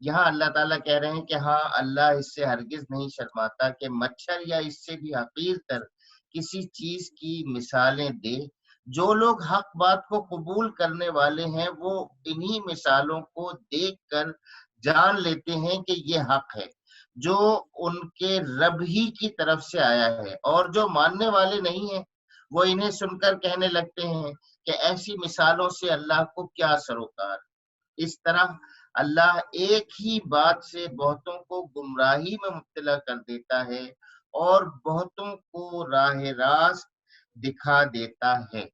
یہاں اللہ تعالیٰ کہہ رہے ہیں کہ ہاں اللہ اس سے ہرگز نہیں شرماتا کہ مچھر یا اس سے بھی حقیر تر کسی چیز کی مثالیں دے. جو لوگ حق بات کو قبول کرنے والے ہیں وہ انہی مثالوں کو دیکھ کر جان لیتے ہیں کہ یہ حق ہے جو ان کے رب ہی کی طرف سے آیا ہے، اور جو ماننے والے نہیں ہیں وہ انہیں سن کر کہنے لگتے ہیں کہ ایسی مثالوں سے اللہ کو کیا سروکار. اس طرح اللہ ایک ہی بات سے بہتوں کو گمراہی میں مبتلا کر دیتا ہے اور بہتوں کو راہ راست دکھا دیتا ہے.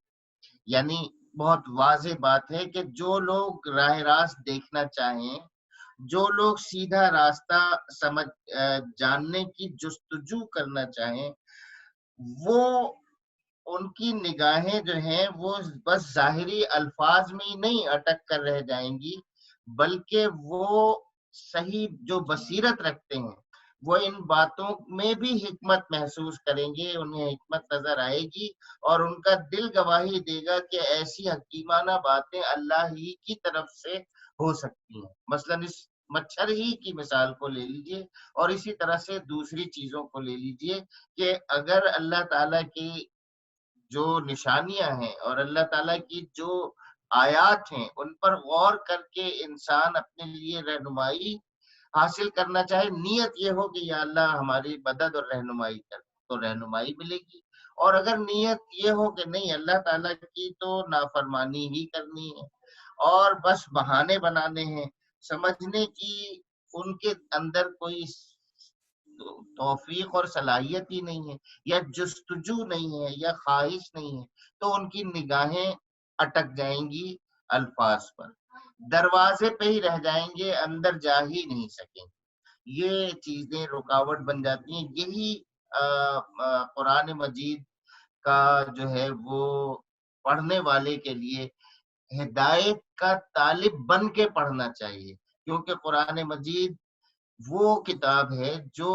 یعنی بہت واضح بات ہے کہ جو لوگ راہ راست دیکھنا چاہیں، جو لوگ سیدھا راستہ سمجھ جاننے کی جستجو کرنا چاہیں، وہ ان کی نگاہیں جو ہیں وہ بس ظاہری الفاظ میں ہی نہیں اٹک کر رہ جائیں گی، بلکہ وہ صحیح جو بصیرت رکھتے ہیں وہ ان باتوں میں بھی حکمت محسوس کریں گے، انہیں حکمت نظر آئے گی اور ان کا دل گواہی دے گا کہ ایسی حکیمانہ باتیں اللہ ہی کی طرف سے ہو سکتی ہیں. مثلاً اس مچھر ہی کی مثال کو لے لیجئے اور اسی طرح سے دوسری چیزوں کو لے لیجئے کہ اگر اللہ تعالیٰ کی جو نشانیاں ہیں اور اللہ تعالیٰ کی جو آیات ہیں ان پر غور کر کے انسان اپنے لیے رہنمائی حاصل کرنا چاہے، نیت یہ ہو کہ یا اللہ ہماری مدد اور رہنمائی کر، تو رہنمائی ملے گی. اور اگر نیت یہ ہو کہ نہیں اللہ تعالیٰ کی تو نافرمانی ہی کرنی ہے اور بس بہانے بنانے ہیں، سمجھنے کی ان کے اندر کوئی توفیق اور صلاحیت ہی نہیں ہے یا جستجو نہیں ہے یا خواہش نہیں ہے، تو ان کی نگاہیں اٹک جائیں گی الفاظ پر، دروازے پہ ہی رہ جائیں گے، اندر جا ہی نہیں سکیں. یہ چیزیں رکاوٹ بن جاتی ہیں. یہی قرآن مجید کا جو ہے وہ پڑھنے والے کے لیے ہدایت کا طالب بن کے پڑھنا چاہیے، کیونکہ قرآن مجید وہ کتاب ہے جو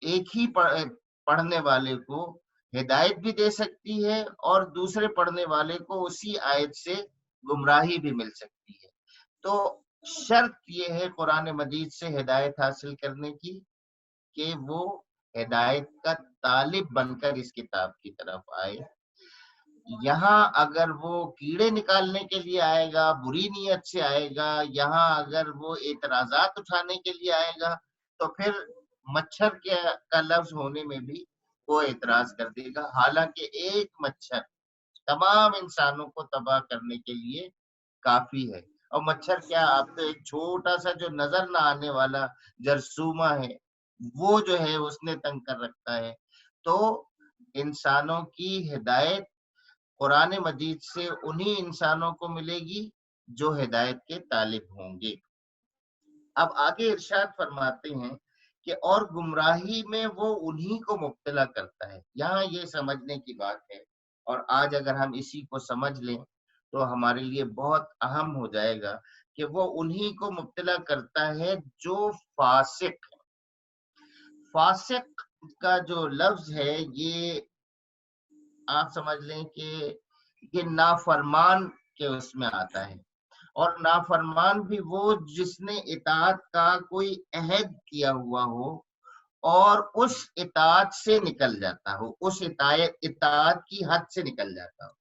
ایک ہی پڑھنے والے کو ہدایت بھی دے سکتی ہے اور دوسرے پڑھنے والے کو اسی آیت سے گمراہی بھی مل سکتی ہے. تو شرط یہ ہے قرآن مجید سے ہدایت حاصل کرنے کی کہ وہ ہدایت کا طالب بن کر اس کتاب کی طرف آئے. یہاں اگر وہ کیڑے نکالنے کے لیے آئے گا، بری نیت سے آئے گا، یہاں اگر وہ اعتراضات اٹھانے کے لیے آئے گا تو پھر مچھر کا لفظ ہونے میں بھی وہ اعتراض کر دے گا، حالانکہ ایک مچھر تمام انسانوں کو تباہ کرنے کے لیے کافی ہے. اور مچھر کیا، آپ تو ایک چھوٹا سا جو نظر نہ آنے والا جرثومہ ہے وہ جو ہے اس نے تنگ کر رکھتا ہے. تو انسانوں کی ہدایت قرآن مجید سے انہی انسانوں کو ملے گی جو ہدایت کے طالب ہوں گے. اب آگے ارشاد فرماتے ہیں کہ اور گمراہی میں وہ انہی کو مبتلا کرتا ہے. یہاں یہ سمجھنے کی بات ہے، اور آج اگر ہم اسی کو سمجھ لیں تو ہمارے لیے بہت اہم ہو جائے گا کہ وہ انہی کو مبتلا کرتا ہے جو فاسق ہے. فاسق کا جو لفظ ہے یہ آپ سمجھ لیں کہ یہ نافرمان کے اس میں آتا ہے، اور نافرمان بھی وہ جس نے اطاعت کا کوئی عہد کیا ہوا ہو اور اس اطاعت سے نکل جاتا ہو، اس اطاعت کی حد سے نکل جاتا ہو.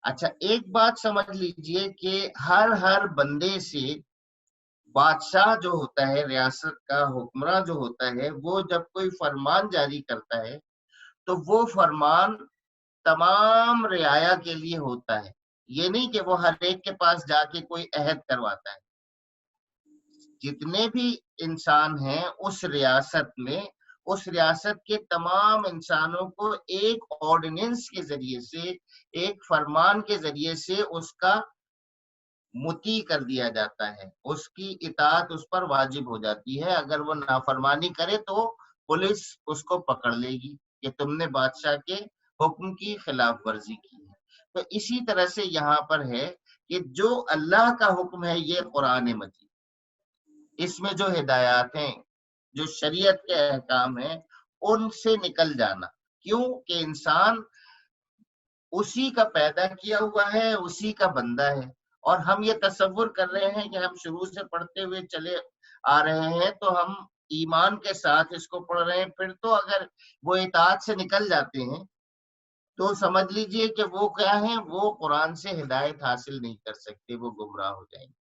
اچھا ایک بات سمجھ لیجئے کہ ہر بندے سے بادشاہ جو ہوتا ہے، ریاست کا حکمراں جو ہوتا ہے، وہ جب کوئی فرمان جاری کرتا ہے تو وہ فرمان تمام رعایا کے لیے ہوتا ہے. یہ نہیں کہ وہ ہر ایک کے پاس جا کے کوئی عہد کرواتا ہے. جتنے بھی انسان ہیں اس ریاست میں، اس ریاست کے تمام انسانوں کو ایک آرڈیننس کے ذریعے سے، ایک فرمان کے ذریعے سے اس کا مطیع کر دیا جاتا ہے، اس کی اطاعت اس پر واجب ہو جاتی ہے. اگر وہ نافرمانی کرے تو پولیس اس کو پکڑ لے گی کہ تم نے بادشاہ کے حکم کی خلاف ورزی کی ہے. تو اسی طرح سے یہاں پر ہے کہ جو اللہ کا حکم ہے یہ قرآن مجید، اس میں جو ہدایات ہیں، جو شریعت کے احکام ہیں، ان سے نکل جانا. کیوں کہ انسان اسی کا پیدا کیا ہوا ہے، اسی کا بندہ ہے، اور ہم یہ تصور کر رہے ہیں کہ ہم شروع سے پڑھتے ہوئے چلے آ رہے ہیں تو ہم ایمان کے ساتھ اس کو پڑھ رہے ہیں، پھر تو اگر وہ اطاعت سے نکل جاتے ہیں تو سمجھ لیجئے کہ وہ کیا ہیں، وہ قرآن سے ہدایت حاصل نہیں کر سکتے، وہ گمراہ ہو جائیں گے۔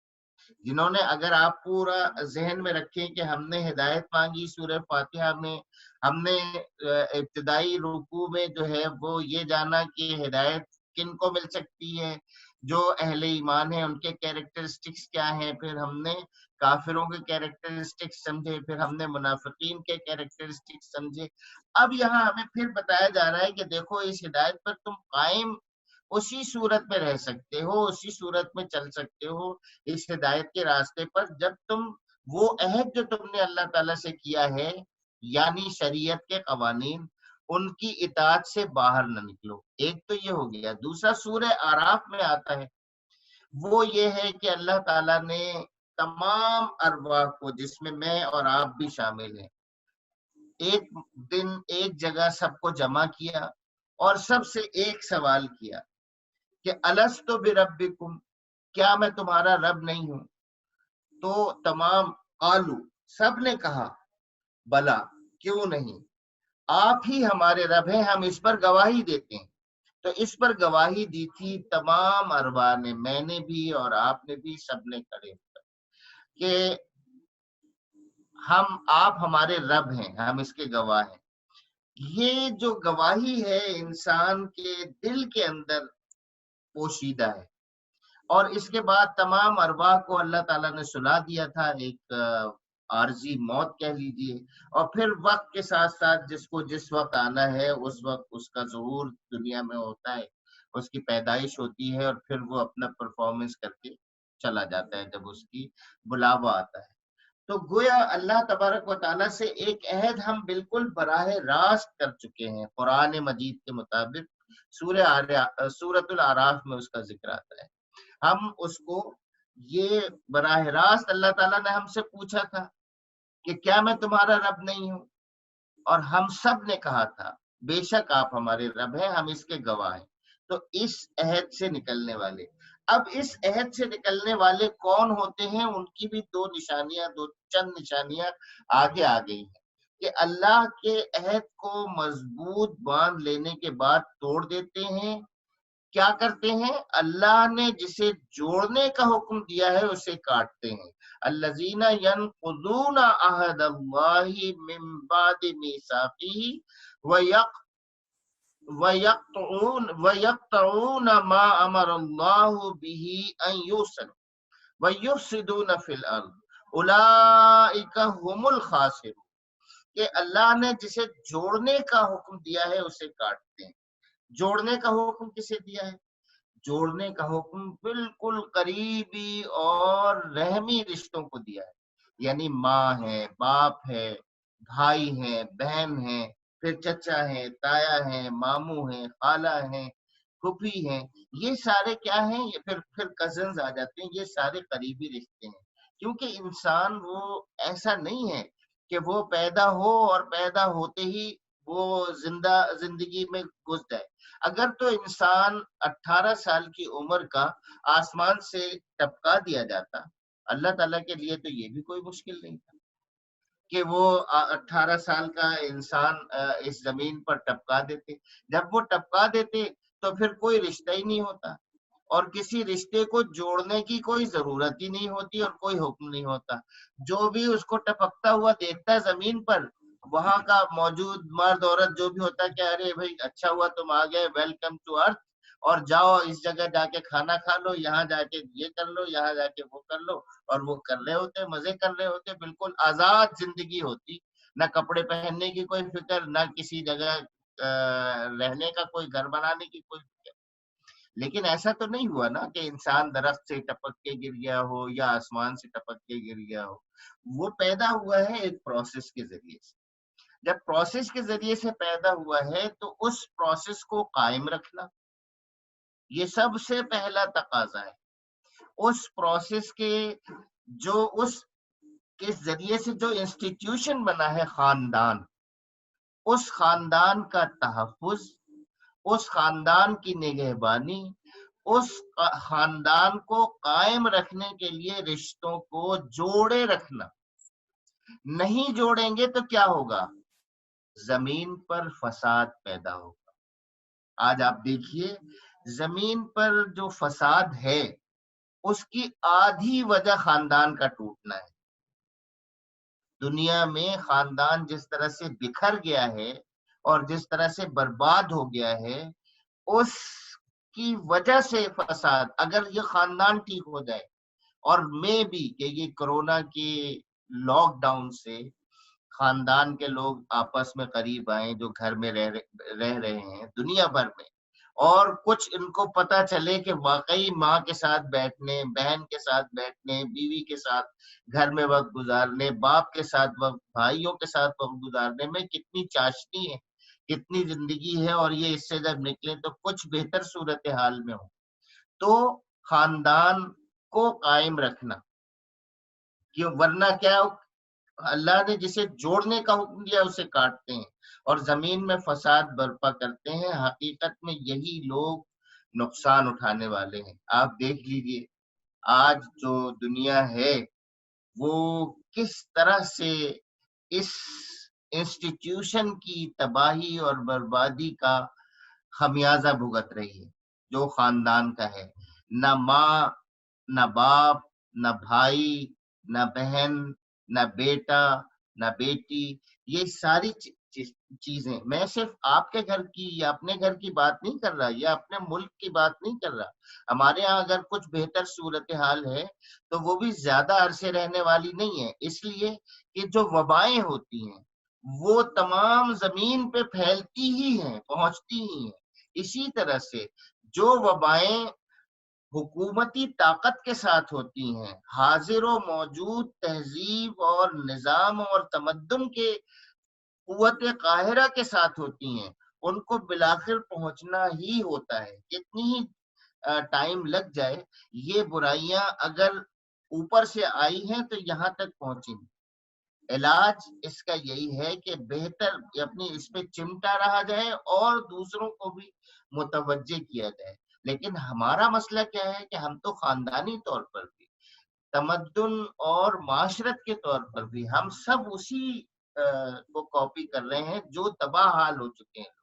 جنہوں نے، اگر آپ پورا ذہن میں رکھیں کہ ہم نے ہدایت مانگی سورہ فاتحہ میں، ہم نے ابتدائی رکوع میں جو ہے وہ یہ جانا کہ ہدایت کن کو مل سکتی ہے، جو اہل ایمان ہیں ان کے کیریکٹرسٹکس کیا ہیں، پھر ہم نے کافروں کے کیریکٹرسٹکس سمجھے، پھر ہم نے منافقین کے کیریکٹرسٹکس سمجھے۔ اب یہاں ہمیں پھر بتایا جا رہا ہے کہ دیکھو اس ہدایت پر تم قائم اسی صورت میں رہ سکتے ہو، اسی صورت میں چل سکتے ہو اس ہدایت کے راستے پر جب تم وہ عہد جو تم نے اللہ تعالیٰ سے کیا ہے، یعنی شریعت کے قوانین، ان کی اطاعت سے باہر نہ نکلو۔ ایک تو یہ ہو گیا۔ دوسرا سورہ اعراف میں آتا ہے، وہ یہ ہے کہ اللہ تعالیٰ نے تمام ارواح کو، جس میں میں اور آپ بھی شامل ہیں، ایک دن ایک جگہ سب کو جمع کیا اور سب سے ایک سوال کیا کہ الست بربکم، کیا میں تمہارا رب نہیں ہوں؟ تو تمام قالو، سب نے کہا بلا، کیوں نہیں، آپ ہی ہمارے رب ہیں، ہم اس پر گواہی دیتے ہیں۔ تو اس پر گواہی دی تھی تمام ارواح نے، میں نے بھی اور آپ نے بھی، سب نے کھڑے کہ آپ ہمارے رب ہیں، ہم اس کے گواہ ہیں۔ یہ جو گواہی ہے انسان کے دل کے اندر پوشیدہ ہے، اور اس کے بعد تمام ارواح کو اللہ تعالیٰ نے سلا دیا تھا، ایک عارضی موت کہہ لیجئے، اور پھر وقت کے ساتھ ساتھ جس کو جس وقت آنا ہے اس وقت اس کا ظہور دنیا میں ہوتا ہے، اس کی پیدائش ہوتی ہے، اور پھر وہ اپنا پرفارمنس کر کے چلا جاتا ہے جب اس کی بلاوا آتا ہے۔ تو گویا اللہ تبارک و تعالیٰ سے ایک عہد ہم بالکل براہ راست کر چکے ہیں قرآن مجید کے مطابق۔ سورۃ الاعراف میں اس کا ذکر آتا ہے۔ ہم اس کو یہ براہ راست اللہ تعالیٰ نے ہم سے پوچھا تھا کہ کیا میں تمہارا رب نہیں ہوں، اور ہم سب نے کہا تھا بے شک آپ ہمارے رب ہیں، ہم اس کے گواہ ہیں۔ تو اس عہد سے نکلنے والے، اب اس عہد سے نکلنے والے کون ہوتے ہیں، ان کی بھی چند نشانیاں آگے آ گئی ہیں کہ اللہ کے عہد کو مضبوط باندھ لینے کے بعد توڑ دیتے ہیں۔ کیا کرتے ہیں؟ اللہ نے جسے جوڑنے کا حکم دیا ہے اسے کاٹتے ہیں۔ الذین ینقضون عہد اللہ من بعد میثاقہ وَيَقْطَعُونَ مَا أَمَرَ اللَّهُ بِهِ أَن يُوصَلَ وَيُفْسِدُونَ فِي الْأَرْضِ أُولَٰئِكَ هُمُ الْخَاسِرُونَ کہ اللہ نے جسے جوڑنے کا حکم دیا ہے اسے کاٹتے ہیں۔ جوڑنے کا حکم کسے دیا ہے؟ جوڑنے کا حکم بالکل قریبی اور رحمی رشتوں کو دیا ہے، یعنی ماں ہے، باپ ہے، بھائی ہیں، بہن ہیں، پھر چچا ہیں، تایا ہیں، ماموں ہیں، خالہ ہیں، پھوپھی ہیں، یہ سارے کیا ہیں؟ یہ پھر کزنز آ جاتے ہیں، یہ سارے قریبی رشتے ہیں۔ کیونکہ انسان وہ ایسا نہیں ہے کہ وہ پیدا ہو اور پیدا ہوتے ہی وہ زندگی میں گھس جائے۔ اگر تو انسان 18 سال کی عمر کا آسمان سے ٹپکا دیا جاتا، اللہ تعالیٰ کے لیے تو یہ بھی کوئی مشکل نہیں تھا کہ وہ 18 سال کا انسان اس زمین پر ٹپکا دیتے۔ جب وہ ٹپکا دیتے تو پھر کوئی رشتہ ہی نہیں ہوتا، اور کسی رشتے کو جوڑنے کی کوئی ضرورت ہی نہیں ہوتی اور کوئی حکم نہیں ہوتا۔ جو بھی اس کو ٹپکتا ہوا دیکھتا زمین پر، وہاں کا موجود مرد عورت جو بھی ہوتا کہ ارے بھائی اچھا ہوا تم آ گئے، ویلکم ٹو ارتھ، اور جاؤ اس جگہ جا کے کھانا کھا لو، یہاں جا کے یہ کر لو، یہاں جا کے وہ کر لو، اور وہ کر رہے ہوتے، مزے کر رہے ہوتے، بالکل آزاد زندگی ہوتی، نہ کپڑے پہننے کی کوئی فکر، نہ کسی جگہ رہنے کا کوئی گھر بنانے کی کوئی فکر۔ لیکن ایسا تو نہیں ہوا نا کہ انسان درخت سے ٹپک کے گر گیا ہو یا آسمان سے ٹپک کے گر گیا ہو۔ وہ پیدا ہوا ہے ایک پروسیس کے ذریعے سے۔ جب پروسیس کے ذریعے سے پیدا ہوا ہے تو اس پروسیس کو قائم رکھنا یہ سب سے پہلا تقاضا ہے۔ اس پروسیس کے ذریعے سے جو انسٹیٹیوشن بنا ہے خاندان، اس خاندان کا تحفظ، اس خاندان کی نگہبانی، اس خاندان کو قائم رکھنے کے لیے رشتوں کو جوڑے رکھنا، نہیں جوڑیں گے تو کیا ہوگا؟ زمین پر فساد پیدا ہوگا۔ آج آپ دیکھیے زمین پر جو فساد ہے اس کی آدھی وجہ خاندان کا ٹوٹنا ہے۔ دنیا میں خاندان جس طرح سے بکھر گیا ہے اور جس طرح سے برباد ہو گیا ہے، اس کی وجہ سے فساد، اگر یہ خاندان ٹھیک ہو جائے، اور میں بھی کہ یہ کرونا کے لاک ڈاؤن سے خاندان کے لوگ آپس میں قریب آئیں جو گھر میں رہ رہے ہیں دنیا بھر میں، اور کچھ ان کو پتا چلے کہ واقعی ماں کے ساتھ بیٹھنے، بہن کے ساتھ بیٹھنے، بیوی کے ساتھ گھر میں وقت گزارنے، باپ کے ساتھ وقت، بھائیوں کے ساتھ وقت گزارنے میں کتنی چاشنی ہے، کتنی زندگی ہے، اور یہ اس سے جب نکلے تو کچھ بہتر صورتحال میں ہو۔ تو خاندان کو قائم رکھنا، کہ ورنہ کیا، اللہ نے جسے جوڑنے کا حکم دیا اسے کاٹتے ہیں اور زمین میں فساد برپا کرتے ہیں۔ حقیقت میں یہی لوگ نقصان اٹھانے والے ہیں۔ آپ دیکھ لیجئے آج جو دنیا ہے وہ کس طرح سے اس انسٹیٹیوشن کی تباہی اور بربادی کا خمیازہ بھگت رہی ہے، جو خاندان کا ہے۔ نہ ماں، نہ باپ، نہ بھائی، نہ بہن، نہ بیٹا، نہ بیٹی، یہ ساری چیزیں، میں صرف آپ کے گھر کی یا اپنے گھر کی بات نہیں کر رہا یا اپنے ملک کی بات نہیں کر رہا۔ ہمارے ہاں اگر کچھ بہتر صورتحال ہے تو وہ بھی زیادہ عرصے رہنے والی نہیں ہے، اس لیے کہ جو وبائیں ہوتی ہیں وہ تمام زمین پہ پھیلتی ہی ہیں، پہنچتی ہی ہیں۔ اسی طرح سے جو وبائیں حکومتی طاقت کے ساتھ ہوتی ہیں، حاضر و موجود تہذیب اور نظام اور تمدن کے قوت قاہرہ کے ساتھ ہوتی ہیں، ان کو بالآخر پہنچنا ہی ہوتا ہے، کتنی ہی ٹائم لگ جائے۔ یہ برائیاں اگر اوپر سے آئی ہیں تو یہاں تک پہنچیں۔ علاج اس کا یہی ہے کہ بہتر اپنی اس پہ چمٹا رہا جائے اور دوسروں کو بھی متوجہ کیا جائے۔ لیکن ہمارا مسئلہ کیا ہے کہ ہم تو خاندانی طور پر بھی، تمدن اور معاشرت کے طور پر بھی، ہم سب اسی کو کاپی کر رہے ہیں جو تباہ حال ہو چکے ہیں،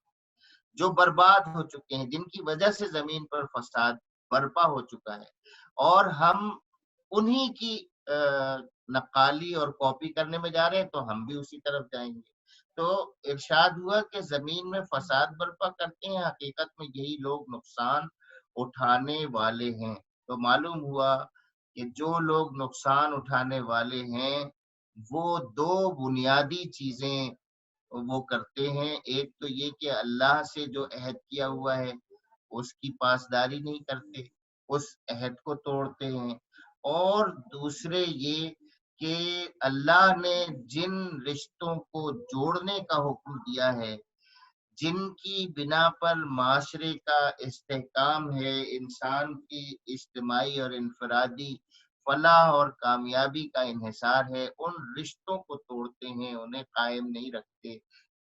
جو برباد ہو چکے ہیں، جن کی وجہ سے زمین پر فساد برپا ہو چکا ہے، اور ہم انہی کی نقالی اور کاپی کرنے میں جا رہے ہیں، تو ہم بھی اسی طرف جائیں گے۔ تو ارشاد ہوا کہ زمین میں فساد برپا کرتے ہیں، حقیقت میں یہی لوگ نقصان اٹھانے والے ہیں۔ تو معلوم ہوا کہ جو لوگ نقصان اٹھانے والے ہیں وہ دو بنیادی چیزیں وہ کرتے ہیں۔ ایک تو یہ کہ اللہ سے جو عہد کیا ہوا ہے اس کی پاسداری نہیں کرتے، اس عہد کو توڑتے ہیں، اور دوسرے یہ کہ اللہ نے جن رشتوں کو جوڑنے کا حکم دیا ہے، جن کی بنا پر معاشرے کا استحکام ہے، انسان کی اجتماعی اور انفرادی فلاح اور کامیابی کا انحصار ہے، ان رشتوں کو توڑتے ہیں، انہیں قائم نہیں رکھتے،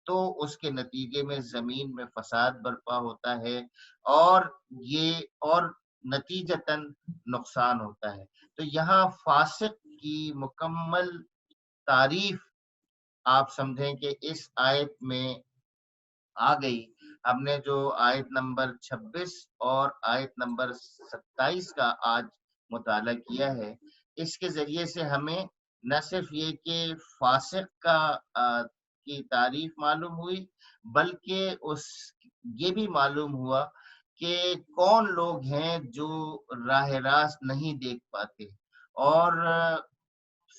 تو اس کے نتیجے میں زمین میں فساد برپا ہوتا ہے، اور نتیجتاً نقصان ہوتا ہے۔ تو یہاں فاسق کی مکمل تعریف آپ سمجھیں کہ اس آیت میں آ گئی۔ ہم نے جو آیت نمبر 26 اور آیت نمبر 27 کا آج مطالعہ کیا ہے، اس کے ذریعے سے ہمیں نہ صرف یہ کہ فاسق کی تعریف معلوم ہوئی، بلکہ یہ بھی معلوم ہوا کہ کون لوگ ہیں جو راہ راست نہیں دیکھ پاتے، اور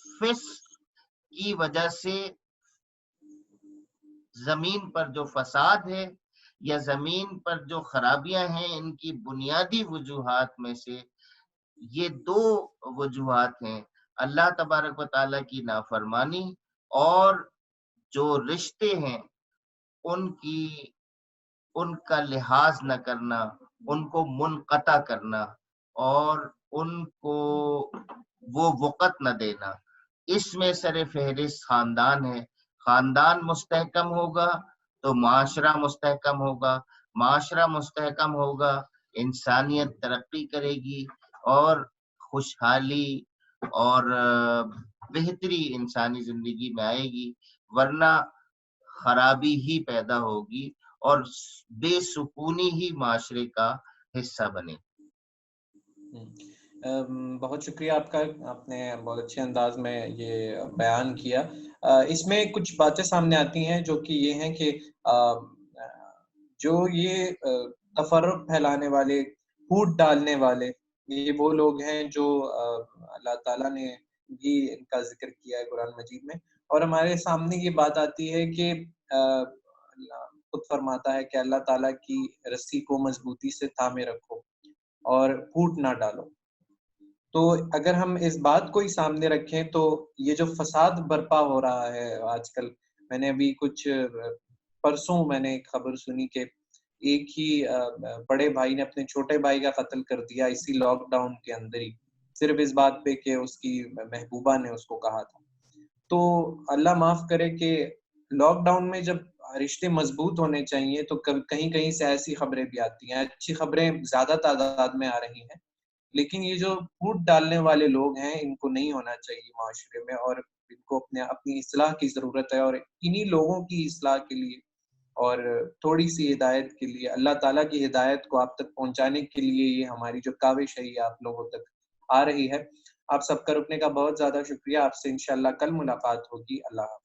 فسق کی وجہ سے زمین پر جو فساد ہے یا زمین پر جو خرابیاں ہیں، ان کی بنیادی وجوہات میں سے یہ دو وجوہات ہیں: اللہ تبارک و تعالیٰ کی نافرمانی، اور جو رشتے ہیں ان کا لحاظ نہ کرنا، ان کو منقطع کرنا، اور ان کو وہ وقت نہ دینا۔ اس میں سر فہرست خاندان ہے۔ خاندان مستحکم ہوگا تو معاشرہ مستحکم ہوگا، معاشرہ مستحکم ہوگا، انسانیت ترقی کرے گی، اور خوشحالی اور بہتری انسانی زندگی میں آئے گی، ورنہ خرابی ہی پیدا ہوگی اور بے سکونی ہی معاشرے کا حصہ بنے. بہت شکریہ آپ کا، آپ نے بہت اچھے انداز میں یہ بیان کیا. اس میں کچھ باتیں سامنے آتی ہیں جو کہ یہ ہیں کہ جو یہ تفرق پھیلانے والے، پھوٹ ڈالنے والے، یہ وہ لوگ ہیں جو اللہ تعالیٰ نے بھی ان کا ذکر کیا ہے قرآن مجید میں، اور ہمارے سامنے یہ بات آتی ہے کہ اللہ خود فرماتا ہے کہ اللہ تعالیٰ کی رسی کو مضبوطی سے تھامے رکھو اور پھوٹ نہ ڈالو. تو اگر ہم اس بات کو ہی سامنے رکھیں تو یہ جو فساد برپا ہو رہا ہے آج کل، میں نے ابھی کچھ پرسوں میں نے ایک خبر سنی کہ ایک ہی بڑے بھائی نے اپنے چھوٹے بھائی کا قتل کر دیا اسی لاک ڈاؤن کے اندر ہی، صرف اس بات پہ کہ اس کی محبوبہ نے اس کو کہا تھا. تو اللہ معاف کرے کہ لاک ڈاؤن میں جب رشتے مضبوط ہونے چاہیے تو کہیں کہیں سے ایسی خبریں بھی آتی ہیں. اچھی خبریں زیادہ تعداد میں آ رہی ہیں، لیکن یہ جو پھوٹ ڈالنے والے لوگ ہیں ان کو نہیں ہونا چاہیے معاشرے میں، اور ان کو اپنی اصلاح کی ضرورت ہے. اور انہی لوگوں کی اصلاح کے لیے اور تھوڑی سی ہدایت کے لیے، اللہ تعالیٰ کی ہدایت کو آپ تک پہنچانے کے لیے یہ ہماری جو کاوش ہے یہ آپ لوگوں تک آ رہی ہے. آپ سب کا رکنے کا بہت زیادہ شکریہ. آپ سے انشاءاللہ کل ملاقات ہوگی. اللہ حافظ.